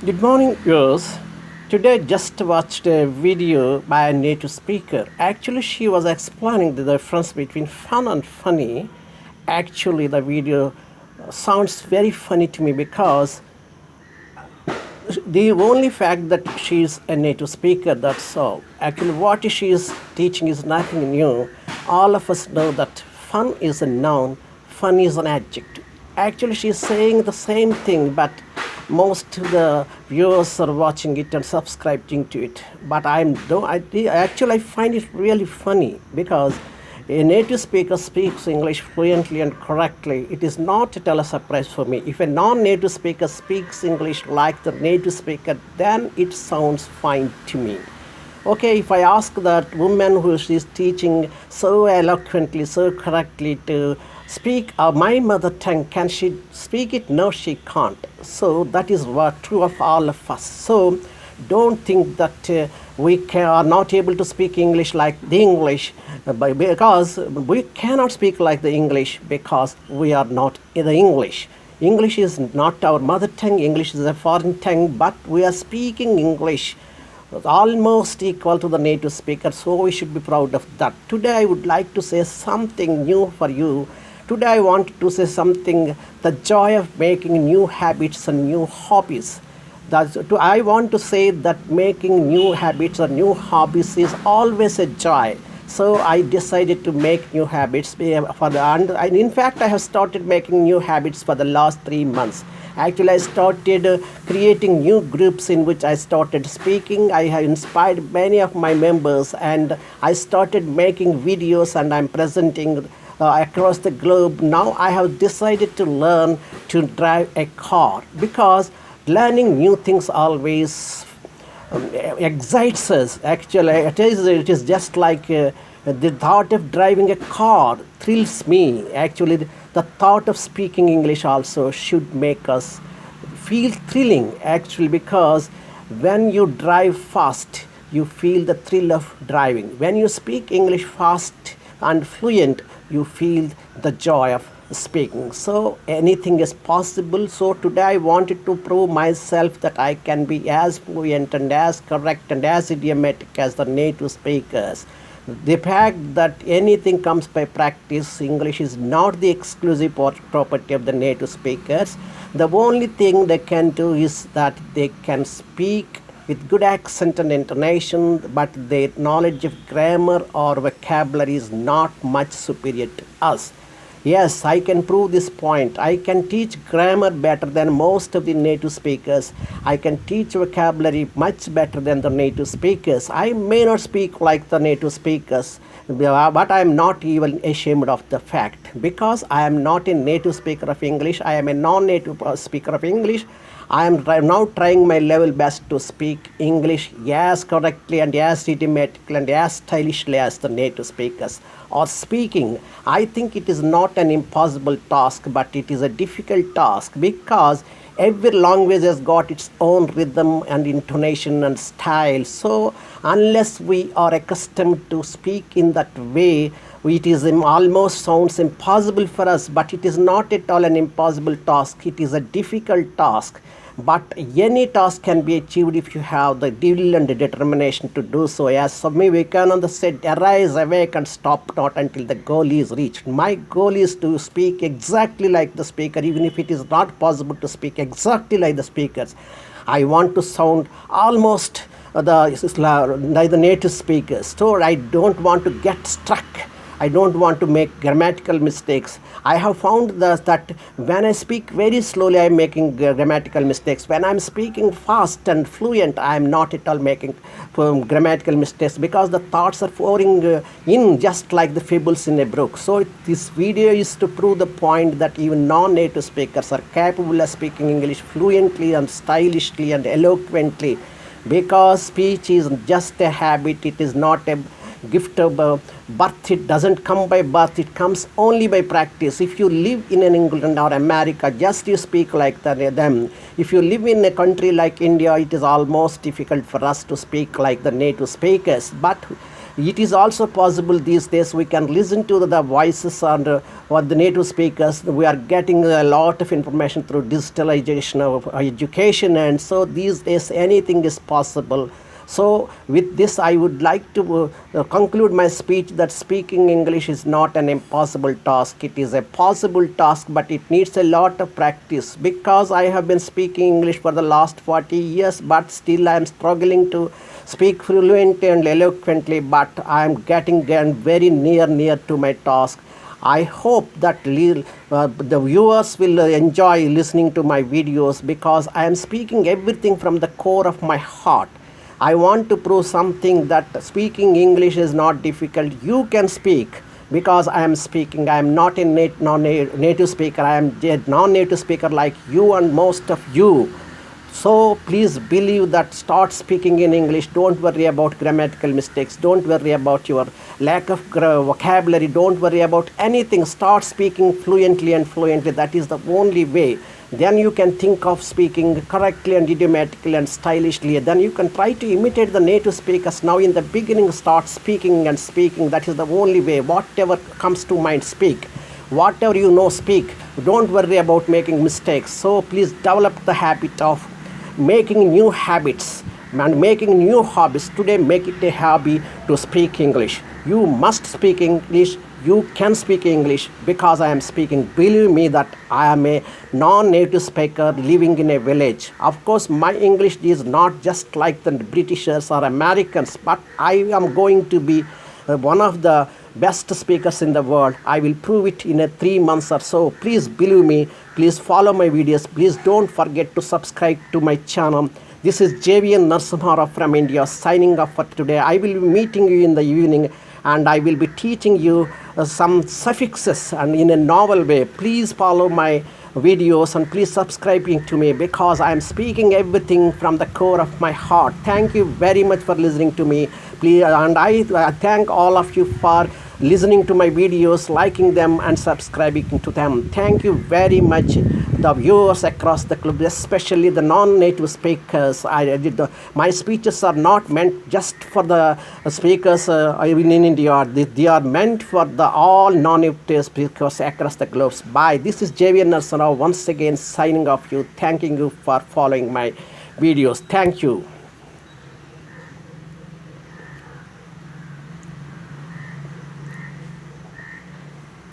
Good morning, viewers. Today, just watched a video by a native speaker. Actually, she was explaining the difference between fun and funny. Actually, the video sounds very funny to me because the only fact that she is a native speaker, that's all. Actually, what she is teaching is nothing new. All of us know that fun is a noun, fun is an adjective. Actually, she is saying the same thing, but most of the viewers are watching it and subscribing to it. But actually I find it really funny because a native speaker speaks English fluently and correctly. It is not at all a surprise for me. If a non-native speaker speaks English like the native speaker, then it sounds fine to me. Okay, if I ask that woman who is teaching so eloquently, so correctly to speak my mother tongue, can she speak it? No, she can't. So that is what true of all of us. So don't think that are not able to speak English like the English because we cannot speak like the English because we are not in the English. English is not our mother tongue. English is a foreign tongue, but we are speaking English almost equal to the native speaker, so we should be proud of that. Today I would like to say something new for you. Today I want to say something, the joy of making new habits and new hobbies. I want to say that making new habits or new hobbies is always a joy. So I decided to make new habits and in fact I have started making new habits for the last 3 months. Actually, I started creating new groups in which I started speaking. I have inspired many of my members, and I started making videos, and I'm presenting across the globe. Now I have decided to learn to drive a car because learning new things always excites us. Actually, it is just like the thought of driving a car thrills me. Actually, the thought of speaking English also should make us feel thrilling. Actually, because when you drive fast, you feel the thrill of driving. When you speak English fast and fluent, you feel the joy of speaking. So anything is possible. So today I wanted to prove myself that I can be as fluent and as correct and as idiomatic as the native speakers. The fact that anything comes by practice, English is not the exclusive property of the native speakers. The only thing they can do is that they can speak with good accent and intonation, but their knowledge of grammar or vocabulary is not much superior to us. Yes, I can prove this point. I can teach grammar better than most of the native speakers. I can teach vocabulary much better than the native speakers. I may not speak like the native speakers, but I am not even ashamed of the fact because I am not a native speaker of English. I am a non-native speaker of English. I am now trying my level best to speak English as correctly and as idiomatically and as stylishly as the native speakers are speaking. I think it is not an impossible task, but it is a difficult task because every language has got its own rhythm and intonation and style. So unless we are accustomed to speak in that way, it is almost sounds impossible for us, but it is not at all an impossible task. It is a difficult task. But any task can be achieved if you have the will and the determination to do so. As Swami Vivekananda said, arise, awake, and stop not until the goal is reached. My goal is to speak exactly like the speaker, even if it is not possible to speak exactly like the speakers. I want to sound almost like the native speakers. So I don't want to get stuck. I don't want to make grammatical mistakes. I have found that when I speak very slowly, I am making grammatical mistakes. When I am speaking fast and fluent, I am not at all making grammatical mistakes because the thoughts are pouring in just like the fables in a brook. So this video is to prove the point that even non-native speakers are capable of speaking English fluently and stylishly and eloquently, because speech is just a habit. It is not a gift of birth. It doesn't come by birth. It comes only by practice. If you live in an England or America, just you speak like them. If you live in a country like India, it is almost difficult for us to speak like the native speakers. But It is also possible these days we can listen to the voices and what the native speakers. We are getting a lot of information through digitalization of education, and so these days anything is possible. So with this, I would like to conclude my speech that speaking English is not an impossible task. It is a possible task, but it needs a lot of practice. Because I have been speaking English for the last 40 years, but still I am struggling to speak fluently and eloquently, but I am getting very near to my task. I hope that the viewers will enjoy listening to my videos, because I am speaking everything from the core of my heart. I want to prove something, that speaking English is not difficult. You can speak, because I am speaking. I am not a native speaker. I am a non-native speaker like you and most of you. So please believe that. Start speaking in English. Don't worry about grammatical mistakes. Don't worry about your lack of vocabulary. Don't worry about anything. Start speaking fluently. That is the only way. Then you can think of speaking correctly and idiomatically and stylishly. Then you can try to imitate the native speakers. Now in the beginning, start speaking. That is the only way. Whatever comes to mind, speak. Whatever you know, speak. Don't worry about making mistakes. So please develop the habit of making new habits and making new hobbies. Today, make it a hobby to speak English. You must speak English. You can speak English, because I am speaking. Believe me that I am a non-native speaker living in a village. Of course, my English is not just like the Britishers or Americans, but I am going to be one of the best speakers in the world. I will prove it in 3 months or so. Please believe me. Please follow my videos. Please don't forget to subscribe to my channel. This is JVN Narasimha Rao from India signing off for today. I will be meeting you in the evening, and I will be teaching you some suffixes and in a novel way. Please follow my videos and please subscribe to me, because I am speaking everything from the core of my heart. Thank you very much for listening to me. Please, and I thank all of you for listening to my videos, liking them and subscribing to them. Thank you very much, the viewers across the globe, especially the non-native speakers. My speeches are not meant just for the speakers in India. They are meant for the all non-native speakers across the globe. Bye. This is JVN Narasimha Rao once again signing off you, thanking you for following my videos. Thank you.